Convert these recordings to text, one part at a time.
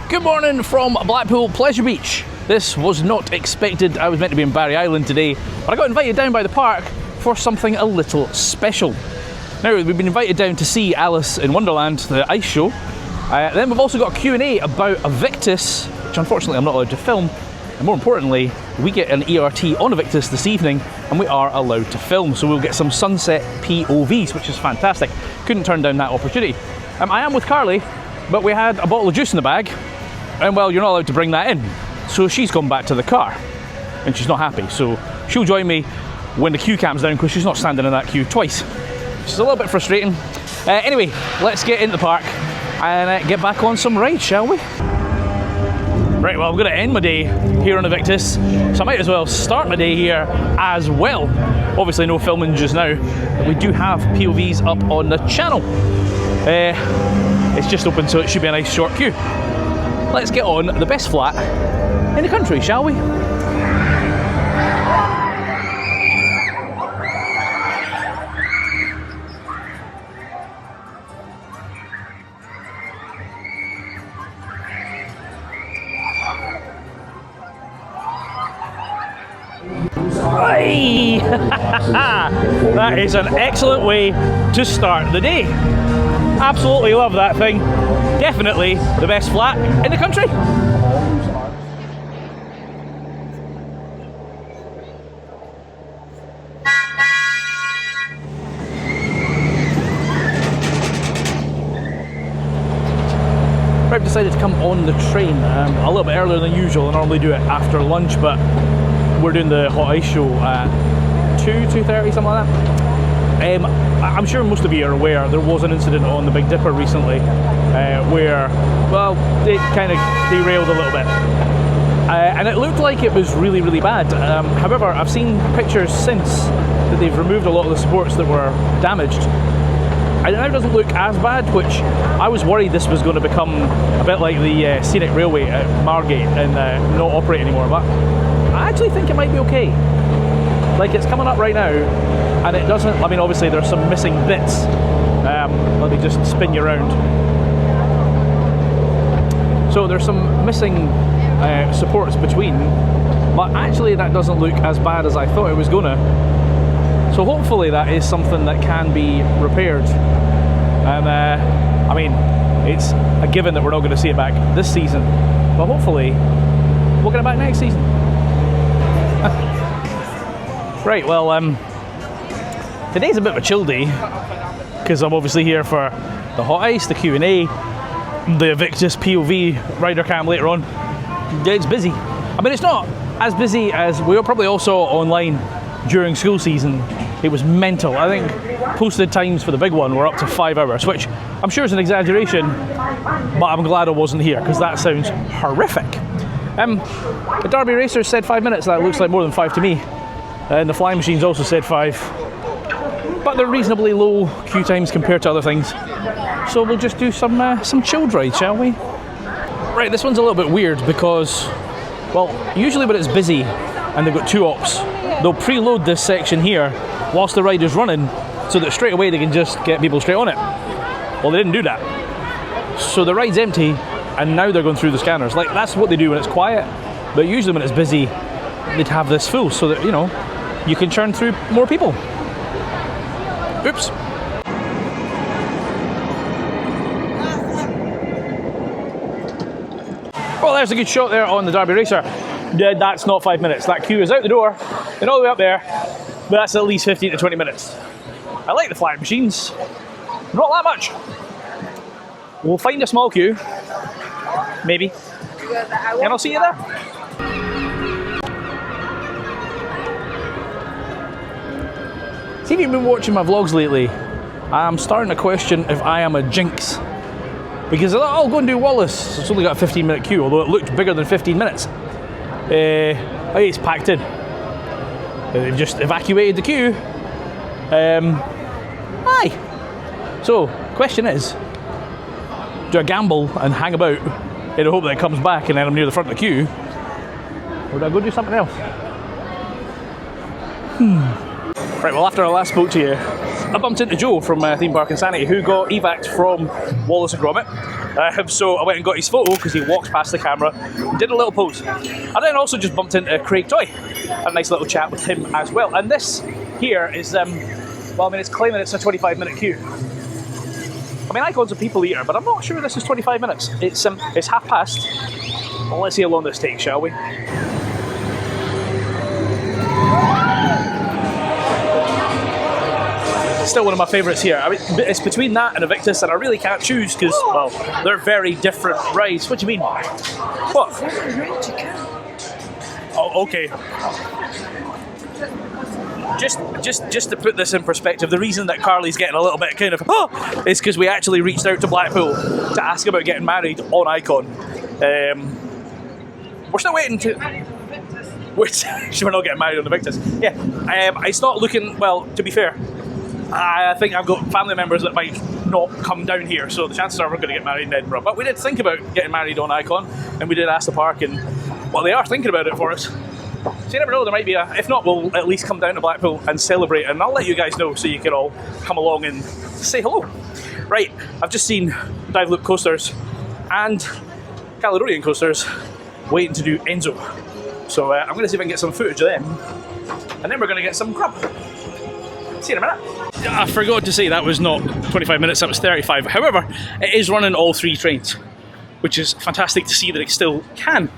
Good morning from Blackpool Pleasure Beach. This was not expected. I was meant to be in Barry Island today, but I got invited down by the park for something a little special. Now, we've been invited down to see Alice in Wonderland, the ice show. Then we've also got a Q&A about Aviktas, which unfortunately I'm not allowed to film. And more importantly, we get an ERT on Aviktas this evening, and we are allowed to film. So we'll get some sunset POVs, which is fantastic. Couldn't turn down that opportunity. I am with Carly, but we had a bottle of juice in the bag, and well, you're not allowed to bring that in. So she's gone back to the car, and she's not happy. So she'll join me when the queue comes down, because she's not standing in that queue twice. Which is a little bit frustrating. Anyway, let's get in the park and get back on some rides, shall we? Right, well, I'm going to end my day here on Aviktas, so I might as well start my day here as well. Obviously no filming just now, but we do have POVs up on the channel. It's just open, so it should be a nice short queue. Let's get on the best flat in the country, shall we? Hey! That is an excellent way to start the day. Absolutely love that thing. Definitely the best flat in the country. I've decided to come on the train a little bit earlier than usual. I normally do it after lunch, but we're doing the Hot Ice show at 2:30, something like that. I'm sure most of you are aware there was an incident on the Big Dipper recently where, well, it kind of derailed a little bit. And it looked like it was really, really bad. However, I've seen pictures since that they've removed a lot of the supports that were damaged. And it now doesn't look as bad, which I was worried this was going to become a bit like the scenic railway at Margate and not operate anymore, but I actually think it might be okay. Like, it's coming up right now, and it doesn't, I mean, obviously there's some missing bits. Let me just spin you around. So there's some missing supports between, but actually that doesn't look as bad as I thought it was gonna. So hopefully that is something that can be repaired. And I mean, it's a given that we're not going to see it back this season, but hopefully we'll get it back next season. Right, well, today's a bit of a chill day, because I'm obviously here for the Hot Ice, the Q&A, the Aviktas POV rider cam later on. It's busy. I mean, it's not as busy as we probably all saw online during school season. It was mental. I think posted times for the big one were up to 5 hours, which I'm sure is an exaggeration, but I'm glad I wasn't here, because that sounds horrific. The Derby Racers said 5 minutes. That looks like more than 5 to me. And the flying machines also said 5. But they're reasonably low queue times compared to other things. So we'll just do some chilled rides, shall we? Right, this one's a little bit weird because, well, usually when it's busy and they've got 2 ops, they'll preload this section here whilst the ride is running, so that straight away they can just get people straight on it. Well, they didn't do that. So the ride's empty, and now they're going through the scanners. Like, that's what they do when it's quiet, but usually when it's busy, they'd have this full, so that, you know, you can churn through more people. Oops. Well, there's a good shot there on the Derby Racer. That's not 5 minutes. That queue is out the door and all the way up there, but that's at least 15 to 20 minutes. I like the flying machines. Not that much. We'll find a small queue, maybe, and I'll see you there. See, if you've been watching my vlogs lately, I'm starting to question if I am a jinx. Because I'll go and do Wallace. It's only got a 15-minute queue, although it looked bigger than 15 minutes. It's packed in. They've just evacuated the queue. Aye. So, question is, do I gamble and hang about in the hope that it comes back and then I'm near the front of the queue? Or do I go do something else? Right, well, after I last spoke to you, I bumped into Joe from Theme Park Insanity, who got evac from Wallace and Gromit. So I went and got his photo because he walked past the camera, did a little pose. I then also just bumped into Craig Toy, a nice little chat with him as well. And this here is, well, I mean, it's claiming it's a 25-minute queue. I mean, Icon's a people eater, but I'm not sure this is 25 minutes. It's past. Well, let's see how long this takes, shall we? Still one of my favourites here. I mean, it's between that and Aviktas, and I really can't choose because, well, they're very different rides. What do you mean? What? Oh, okay. Just to put this in perspective, the reason that Carly's getting a little bit kind of is because we actually reached out to Blackpool to ask about getting married on Icon. We're still waiting to. We're not getting married on Aviktas. Yeah, it's not looking well. To be fair, I think I've got family members that might not come down here, so the chances are we're going to get married in Edinburgh. But we did think about getting married on Icon, and we did ask the park, and well, they are thinking about it for us. So you never know, there might be a. If not, we'll at least come down to Blackpool and celebrate, and I'll let you guys know so you can all come along and say hello. Right, I've just seen dive loop coasters and Caledonian coasters waiting to do Enzo. So I'm going to see if I can get some footage of them, and then we're going to get some grub. See you in a minute. I forgot to say that was not 25 minutes, that was 35. However, it is running all three trains, which is fantastic to see that it still can.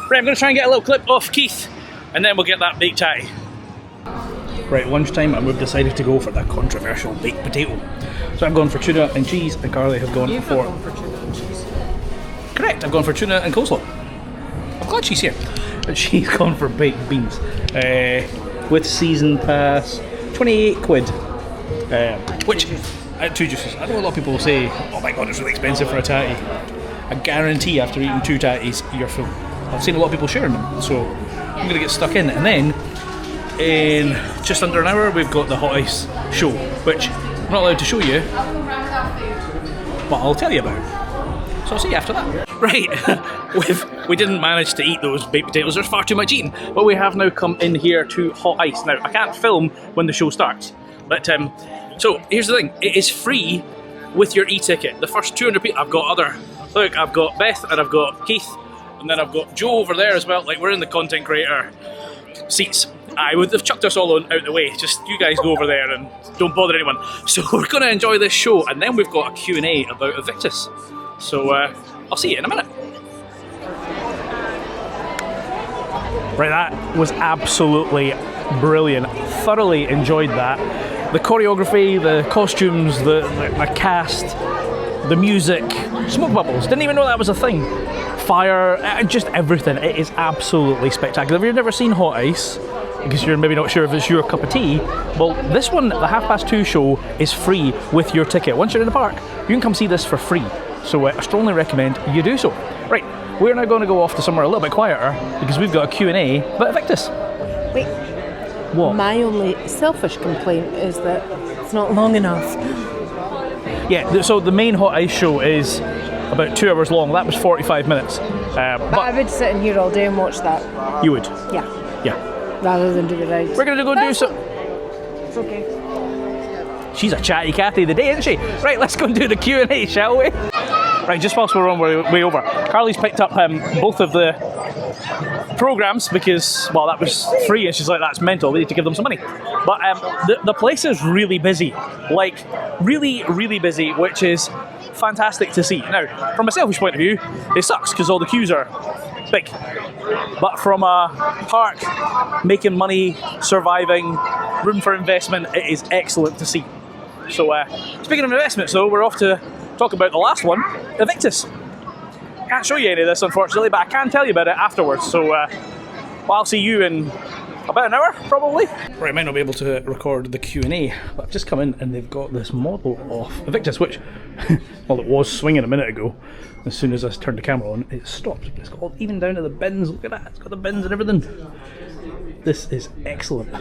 Right, I'm going to try and get a little clip off Keith, and then we'll get that baked tatty. Right, lunchtime, and we've decided to go for that controversial baked potato. So I've gone for tuna and cheese, and Carly has gone for... Gone for tuna and cheese. Correct, I've gone for tuna and coleslaw. I'm glad she's here. But she's gone for baked beans. With season pass, 28 quid. Which, at 2 juices, I know a lot of people will say, oh my god, it's really expensive for a tatty. I guarantee after eating 2 tatties, you're full. I've seen a lot of people sharing them, so I'm going to get stuck in. And then, in just under an hour, we've got the Hot Ice show, which I'm not allowed to show you, but I'll tell you about. So I'll see you after that. Right, we didn't manage to eat those baked potatoes, there's far too much eating, but we have now come in here to Hot Ice. Now, I can't film when the show starts, but so here's the thing, it is free with your e-ticket. The first 200 people, I've got I've got Beth and I've got Keith, and then I've got Joe over there as well. Like, we're in the content creator seats. I would have chucked us all out the way. Just you guys go over there and don't bother anyone. So we're going to enjoy this show, and then we've got a Q&A about Aviktas. So I'll see you in a minute. Right, that was absolutely brilliant. Thoroughly enjoyed that. The choreography, the costumes, the cast, the music, smoke bubbles. Didn't even know that was a thing. Fire, just everything. It is absolutely spectacular. If you've never seen Hot Ice, because you're maybe not sure if it's your cup of tea, well, this one, the 2:30 show, is free with your ticket. Once you're in the park, you can come see this for free. So I strongly recommend you do so. Right, we're now going to go off to somewhere a little bit quieter because we've got a Q&A about Aviktas. Wait. What? My only selfish complaint is that it's not long enough. Yeah, so the main Hot Ice show is about 2 hours long. That was 45 minutes. But I would sit in here all day and watch that. You would? Yeah. Yeah. Rather than do the rides. We're going to go do some... It's okay. She's a chatty Cathy of the day, isn't she? Right, let's go and do the Q&A, shall we? Right, just whilst we're on our way over, Carly's picked up both of the programmes because, well, that was free, and she's like, that's mental, we need to give them some money. But the place is really busy, like really, really busy, which is fantastic to see. Now, from a selfish point of view, it sucks because all the queues are big. But from a park, making money, surviving, room for investment, it is excellent to see. So, speaking of investments, though, we're off to talk about the last one, Aviktas. Can't show you any of this, unfortunately, but I can tell you about it afterwards. So, well, I'll see you in about an hour, probably. Right, I might not be able to record the Q&A, but I've just come in and they've got this model of Aviktas, which, well, it was swinging a minute ago. As soon as I turned the camera on, it stopped. It's got even down to the bins. Look at that, it's got the bins and everything. This is excellent.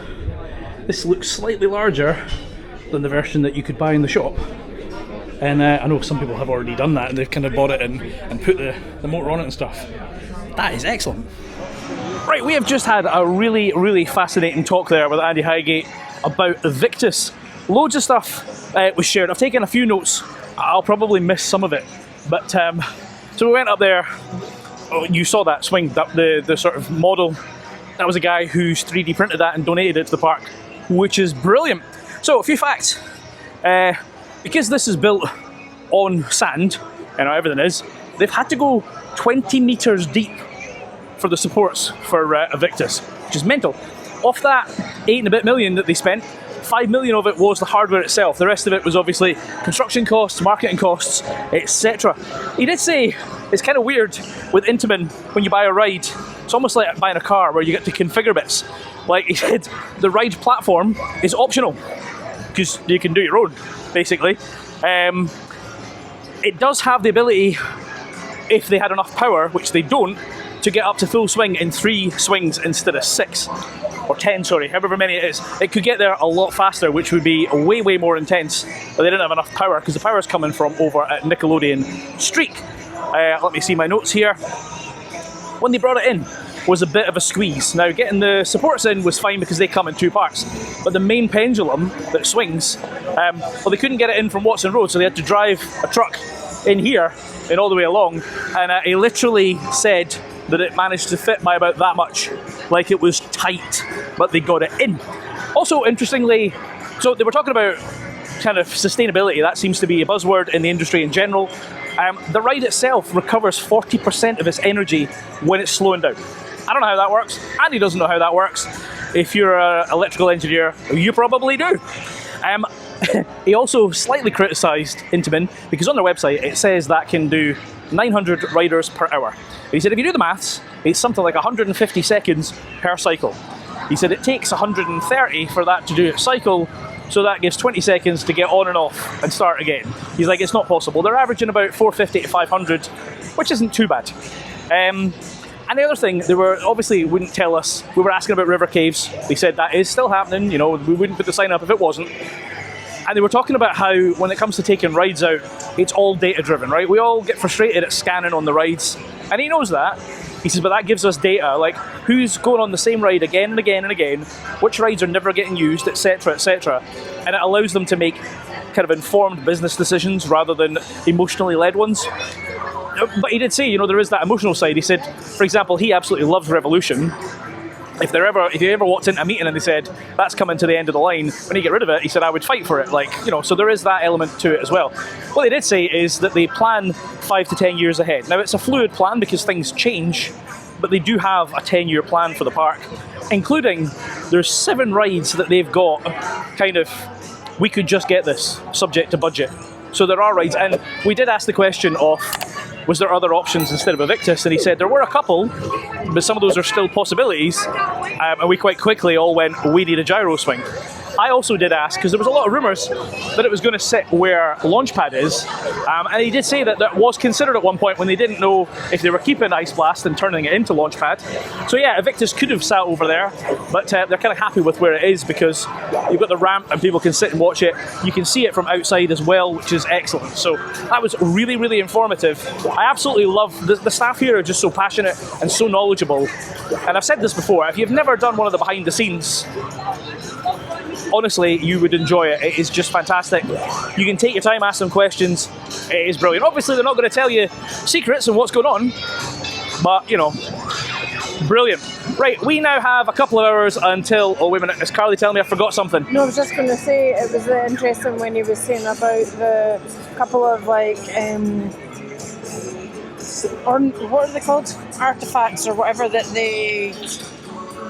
This looks slightly larger than the version that you could buy in the shop. And I know some people have already done that, and they've kind of bought it and put the motor on it and stuff. That is excellent. Right, we have just had a really, really fascinating talk there with Andy Highgate about Aviktas. Loads of stuff was shared. I've taken a few notes. I'll probably miss some of it. But so we went up there. Oh, you saw that swing, the sort of model. That was a guy who's 3D printed that and donated it to the park, which is brilliant. So a few facts. Because this is built on sand, everything is, they've had to go 20 meters deep for the supports for Aviktas, which is mental. Off that 8 and a bit million that they spent, 5 million of it was the hardware itself. The rest of it was obviously construction costs, marketing costs, etc. He did say it's kind of weird with Intamin when you buy a ride. It's almost like buying a car where you get to configure bits. Like he said, the ride platform is optional because you can do your own, basically. It does have the ability, if they had enough power, which they don't, to get up to full swing in 3 swings instead of 6. Or 10, sorry, however many it is. It could get there a lot faster, which would be way, way more intense, but they didn't have enough power, because the power is coming from over at Nickelodeon Streak. Let me see my notes here. When they brought it in, was a bit of a squeeze. Now, getting the supports in was fine because they come in 2 parts, but the main pendulum that swings, well, they couldn't get it in from Watson Road, so they had to drive a truck in here and all the way along, and he literally said that it managed to fit by about that much. Like, it was tight, but they got it in. Also, interestingly, so they were talking about kind of sustainability. That seems to be a buzzword in the industry in general. The ride itself recovers 40% of its energy when it's slowing down. I don't know how that works. Andy doesn't know how that works. If you're an electrical engineer, you probably do. He also slightly criticised Intamin because on their website it says that can do 900 riders per hour. He said if you do the maths, it's something like 150 seconds per cycle. He said it takes 130 for that to do its cycle, so that gives 20 seconds to get on and off and start again. He's like, it's not possible. They're averaging about 450 to 500, which isn't too bad. And the other thing, they were obviously wouldn't tell us. We were asking about river caves. They said that is still happening. We wouldn't put the sign up if it wasn't. And they were talking about how when it comes to taking rides out, it's all data driven, right? We all get frustrated at scanning on the rides, and he knows that. He says, but that gives us data, like who's going on the same ride again and again and again, which rides are never getting used, etc., etc. And it allows them to make kind of informed business decisions rather than emotionally led ones. But he did say, there is that emotional side. He said, for example, he absolutely loves Revolution. If you ever walked into a meeting and they said, that's coming to the end of the line, when you get rid of it, he said, I would fight for it. So there is that element to it as well. What they did say is that they plan 5 to 10 years ahead. Now, it's a fluid plan because things change, but they do have a 10-year plan for the park, including there's 7 rides that they've got kind of, we could just get this, subject to budget. So there are rides, and we did ask the question of, was there other options instead of Aviktas? And he said there were a couple, but some of those are still possibilities. And we quite quickly all went, we need a gyro swing. I also did ask, because there was a lot of rumours that it was going to sit where Launchpad is. And he did say that that was considered at one point when they didn't know if they were keeping Ice Blast and turning it into Launchpad. So yeah, Aviktas could have sat over there, but they're kind of happy with where it is because you've got the ramp and people can sit and watch it. You can see it from outside as well, which is excellent. So that was really, really informative. I absolutely love, the staff here are just so passionate and so knowledgeable. And I've said this before, if you've never done one of the behind the scenes, honestly, you would enjoy it. It is just fantastic. You can take your time, ask them questions. It is brilliant. Obviously, they're not going to tell you secrets and what's going on, but, brilliant. Right, we now have a couple of hours until... Oh, wait a minute. Is Carly telling me I forgot something? No, I was just going to say, it was interesting when he was saying about the couple of, or what are they called? Artifacts or whatever that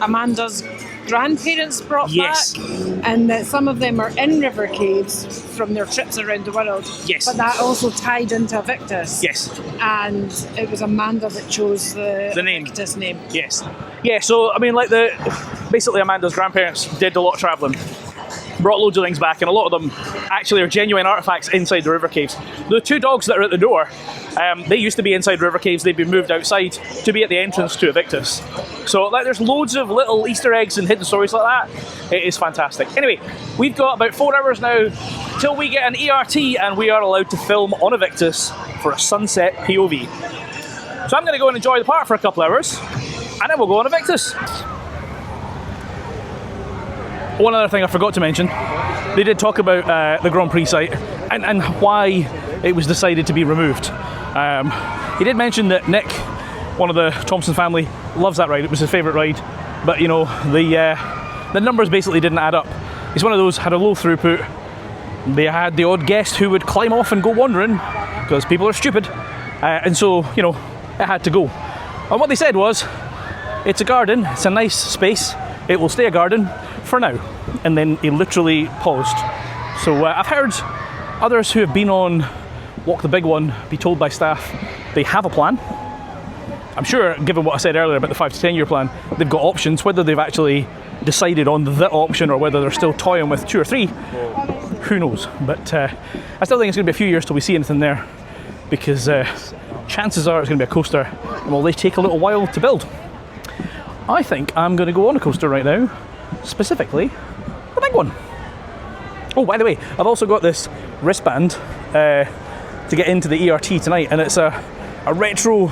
Amanda's grandparents brought back, and that some of them are in river caves from their trips around the world. Yes. But that also tied into Aviktas. Yes. And it was Amanda that chose the name. Aviktas name. Yes. Yeah, so, basically Amanda's grandparents did a lot of travelling, brought loads of things back, and a lot of them actually are genuine artifacts inside the river caves. The 2 dogs that are at the door, they used to be inside river caves. They've been moved outside to be at the entrance to Aviktas. So there's loads of little Easter eggs and hidden stories like that. It is fantastic. Anyway, we've got about 4 hours now till we get an ERT and we are allowed to film on Aviktas for a sunset POV. So I'm going to go and enjoy the park for a couple hours and then we'll go on Aviktas. One other thing I forgot to mention, they did talk about the Grand Prix site and why it was decided to be removed. He did mention that Nick, one of the Thompson family, loves that ride. It was his favourite ride, but you know, the numbers basically didn't add up. It's one of those, had a low throughput. They had the odd guest who would climb off and go wandering because people are stupid, and so you know, it had to go. And what they said was, it's a garden, it's a nice space, it will stay a garden for now. And then he literally paused. So I've heard others who have been on Walk the Big One be told by staff they have a plan. I'm sure, given what I said earlier about the 5 to 10 year plan, they've got options. Whether they've actually decided on the option or whether they're still toying with 2 or 3, who knows. But I still think it's going to be a few years till we see anything there, because chances are it's going to be a coaster, and will they take a little while to build. I think I'm going to go on a coaster right now, specifically the big one. Oh, by the way, I've also got this wristband to get into the ERT tonight, and it's a retro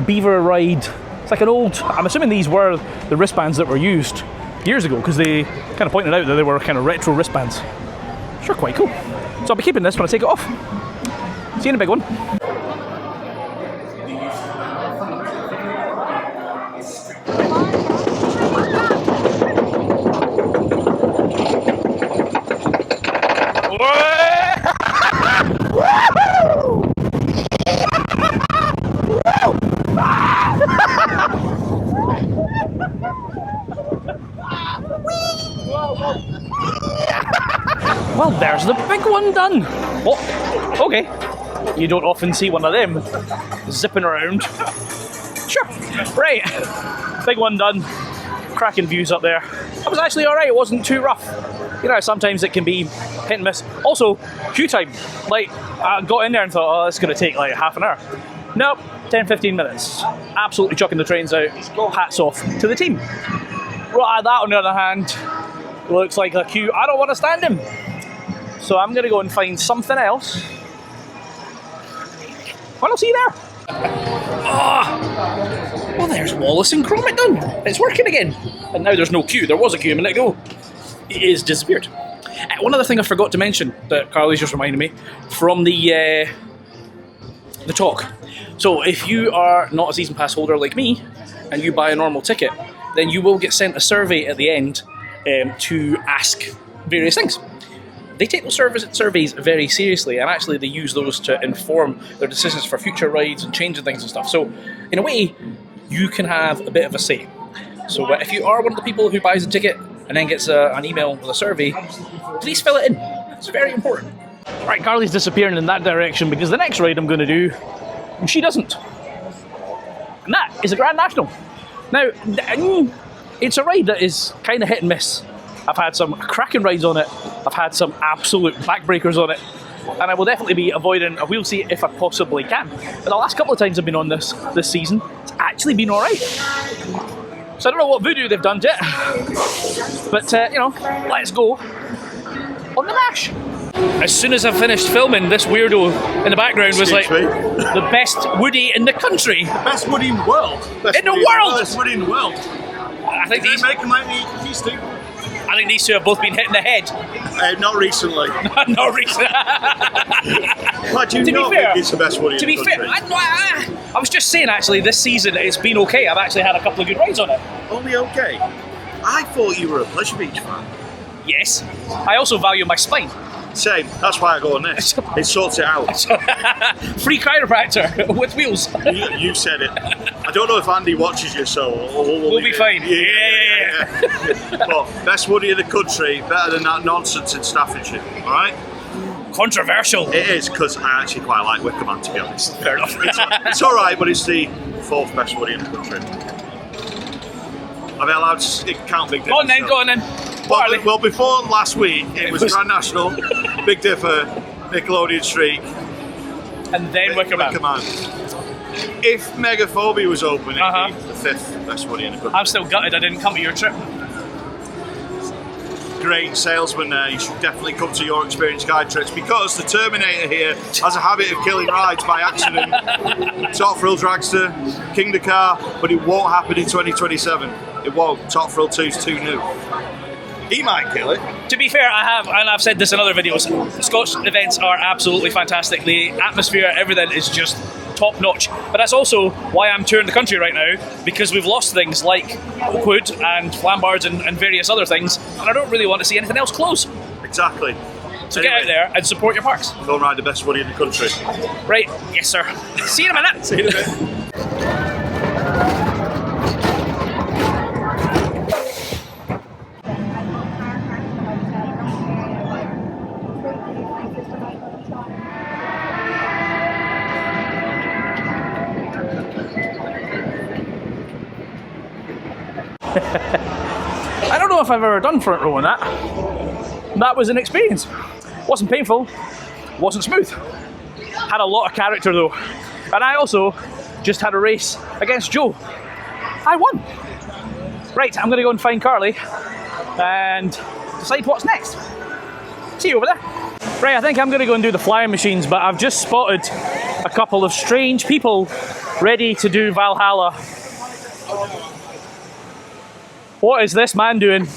beaver ride. It's like an old, I'm assuming these were the wristbands that were used years ago, because they kind of pointed out that they were kind of retro wristbands. Sure, quite cool. So I'll be keeping this when I take it off. See you in a big one. Well, there's the big one done. Oh, okay. You don't often see one of them zipping around. Sure. Right. Big one done. Cracking views up there. That was actually alright. It wasn't too rough. You know, sometimes it can be hit and miss. Also, queue time. Like, I got in there and thought, oh, it's going to take like half an hour. Nope, 10-15 minutes. Absolutely chucking the trains out. Hats off to the team. Right, that on the other hand, looks like a queue I don't want to stand in. So I'm going to go and find something else. What else are you there? Oh, well, there's Wallace and Gromit done. It's working again. And now there's no queue. There was a queue a minute ago. It is disappeared. One other thing I forgot to mention that Carly's just reminded me from the talk. So if you are not a season pass holder like me and you buy a normal ticket, then you will get sent a survey at the end to ask various things. They take those surveys very seriously, and actually they use those to inform their decisions for future rides and changing things and stuff. So in a way, you can have a bit of a say. So if you are one of the people who buys a ticket and then gets an email with a survey, please fill it in. It's very important. Right, Carly's disappearing in that direction because the next ride I'm going to do, she doesn't. And that is a Grand National. Now, it's a ride that is kind of hit and miss. I've had some cracking rides on it. I've had some absolute backbreakers on it. And I will definitely be avoiding a wheel seat if I possibly can. But the last couple of times I've been on this season, it's actually been alright. So I don't know what voodoo they've done yet. But, you know, let's go on the Nash. As soon as I finished filming, this weirdo in the background was like, the best Woody in the country. Best Woody in the world. In the world! Best Woody in the world. I think these make them like these two. I think these two have both been hit in the head. Not recently. Not recently. But you know it's the best Woody in the country. To be fair, I was just saying actually, this season it's been okay. I've actually had a couple of good rides on it. Only okay? I thought you were a Pleasure Beach fan. Yes. I also value my spine. Same. That's why I go on this. It sorts it out. Free chiropractor with wheels. You said it. I don't know if Andy watches you, so we'll be fine. Yeah. But best Woody in the country, better than that nonsense in Staffordshire. All right. Controversial. It is, because I actually quite like Wickerman, to be honest. Fair enough. It's all right, but it's the 4th best Woody in the country. Am I allowed to count Big Dipper? Go on then. Well, before last week, it was Grand National, Big Dipper, Nickelodeon Streak, and then Wickerman. If Megaphobia was open, it'd be the 5th best Woody in the country. I'm still gutted I didn't come to your trip. Great salesman there. You should definitely come to your Experience Guide trips, because the Terminator here has a habit of killing rides by accident. Top Thrill Dragster, King Dakar, but it won't happen in 2027. It won't. Top Thrill 2's too new. He might kill it. To be fair, I have, and I've said this in other videos, Scotch events are absolutely fantastic. The atmosphere, everything is just top notch. But that's also why I'm touring the country right now, because we've lost things like Oakwood and Flambards and various other things, and I don't really want to see anything else close. Exactly. So get out there and support your parks. Go and ride the best woody in the country. Right, yes sir. See you in a minute. See you in a bit. I don't know if I've ever done front row on that. That was an experience. Wasn't painful, wasn't smooth. Had a lot of character though. And I also just had a race against Joe. I won. Right, I'm gonna go and find Carly and decide what's next. See you over there. Right, I think I'm gonna go and do the flying machines, but I've just spotted a couple of strange people ready to do Valhalla. What is this man doing?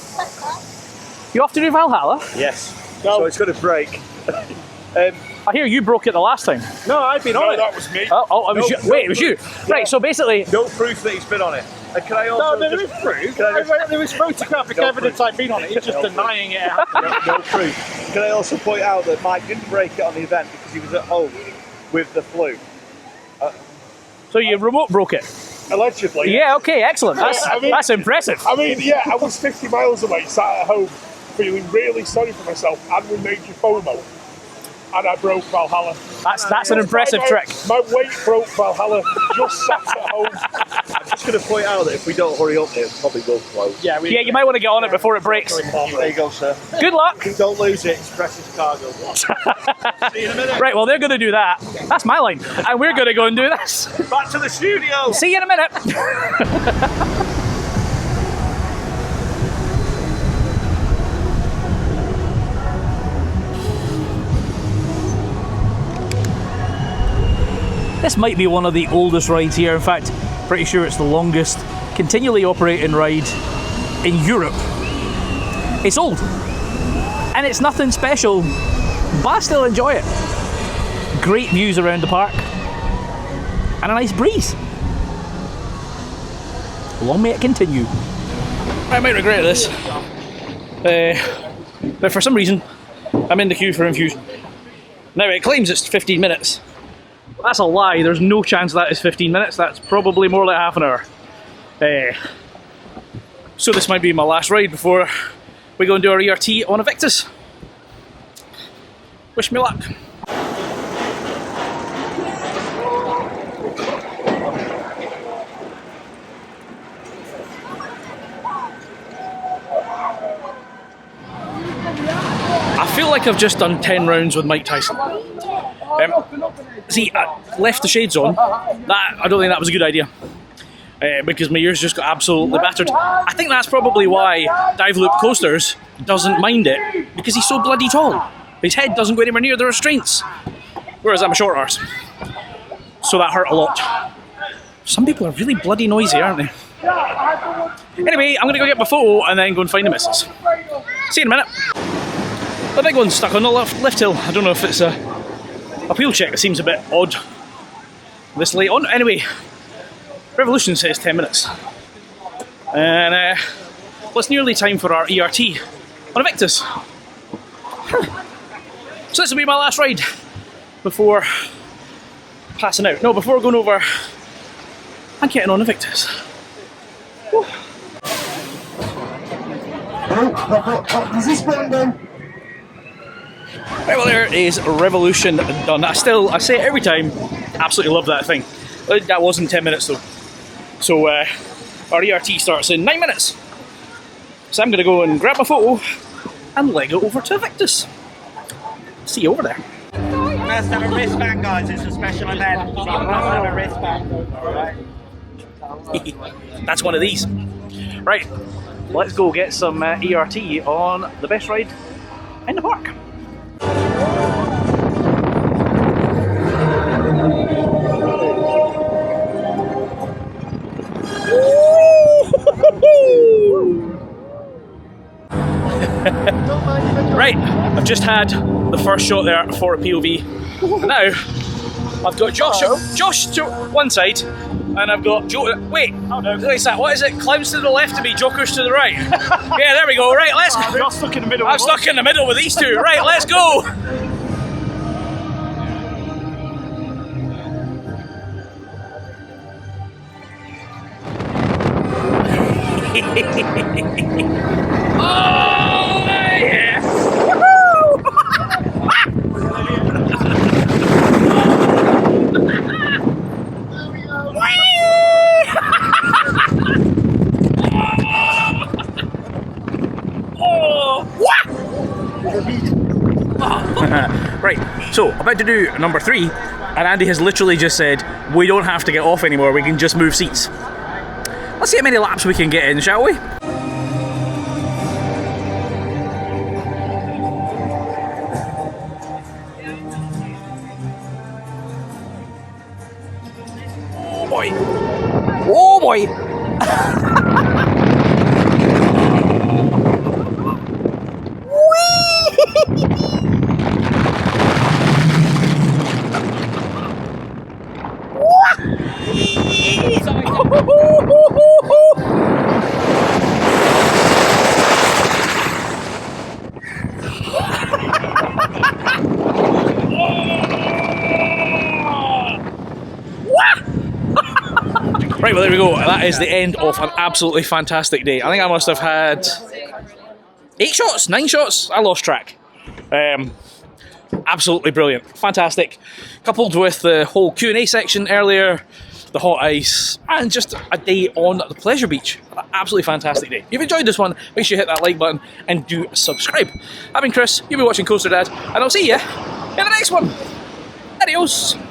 You off to do Valhalla? Yes. No. So it's going to break. I hear you broke it the last time. No, I've been on it. That was me. Oh, it was you. Wait, it was you. Yeah. Right, so basically... No proof that he's been on it. And can I also... No, there is proof. There was photographic evidence I've been on it. He's just denying it. No proof. Can I also point out that Mike didn't break it on the event because he was at home with the flu. So you remote broke it? Allegedly. Yeah, okay, excellent. That's impressive. I mean, yeah, I was 50 miles away, sat at home, feeling really sorry for myself and with major FOMO. And I broke Valhalla. That's an impressive trick. My weight broke Valhalla, just sat at home. I'm just going to point out that if we don't hurry up, it'll probably go close. Yeah, Yeah, you might want to get on it before it breaks. There you go, sir. Good luck. Don't lose it, it's precious cargo. See you in a minute. Right, well, they're going to do that. That's my line. And we're going to go and do this. Back to the studio. See you in a minute. This might be one of the oldest rides here. In fact, pretty sure it's the longest continually operating ride in Europe. It's old, and it's nothing special, but I still enjoy it. Great views around the park, and a nice breeze. Long may it continue. I might regret this, but for some reason, I'm in the queue for infusion. Now, it claims it's 15 minutes. That's a lie, there's no chance that is 15 minutes, that's probably more like half an hour. So this might be my last ride before we go and do our ERT on Aviktas. Wish me luck. I feel like I've just done 10 rounds with Mike Tyson. See, I left the shades on. I don't think that was a good idea. Because my ears just got absolutely battered. I think that's probably why Dive Loop Coasters doesn't mind it, because he's so bloody tall. His head doesn't go anywhere near the restraints. Whereas I'm a short arse. So that hurt a lot. Some people are really bloody noisy, aren't they? Anyway, I'm going to go get my photo and then go and find the missus. See you in a minute. The big one's stuck on the left hill. I don't know if it's a wheel check. It seems a bit odd this late on. Anyway, Revolution says 10 minutes. And well, it's nearly time for our ERT on Aviktas. So this will be my last ride before passing out. No, before going over and getting on Aviktas. Right, well, there is Revolution done. I say it every time, absolutely love that thing. That wasn't 10 minutes though. So our ERT starts in 9 minutes. So I'm going to go and grab my photo and leg it over to Aviktas. See you over there. Must have a wristband, guys. It's a special event. So you must have a wristband. Right. That's one of these. Right, let's go get some ERT on the best ride in the park. Right, I've just had the first shot there for a POV. And now I've got Josh to one side, and I've got Joe. Wait, what's that? What is it? Clowns to the left of me, jokers to the right. Yeah, there we go. Right, let's go. You're stuck in the middle. I'm stuck in the middle with these two. Right, let's go. Oh yeah! Right, so about to do number 3, and Andy has literally just said we don't have to get off anymore, we can just move seats. Let's see how many laps we can get in, shall we? Oh boy! Oh boy! Right, well there we go. That is the end of an absolutely fantastic day. I think I must have had 8 shots, 9 shots. I lost track. Absolutely brilliant, fantastic. Coupled with the whole Q&A section earlier, the hot ice, and just a day on the pleasure beach. An absolutely fantastic day. If you've enjoyed this one, make sure you hit that like button and do subscribe. I've been Chris, you've been watching Coaster Dad, and I'll see you in the next one. Adios.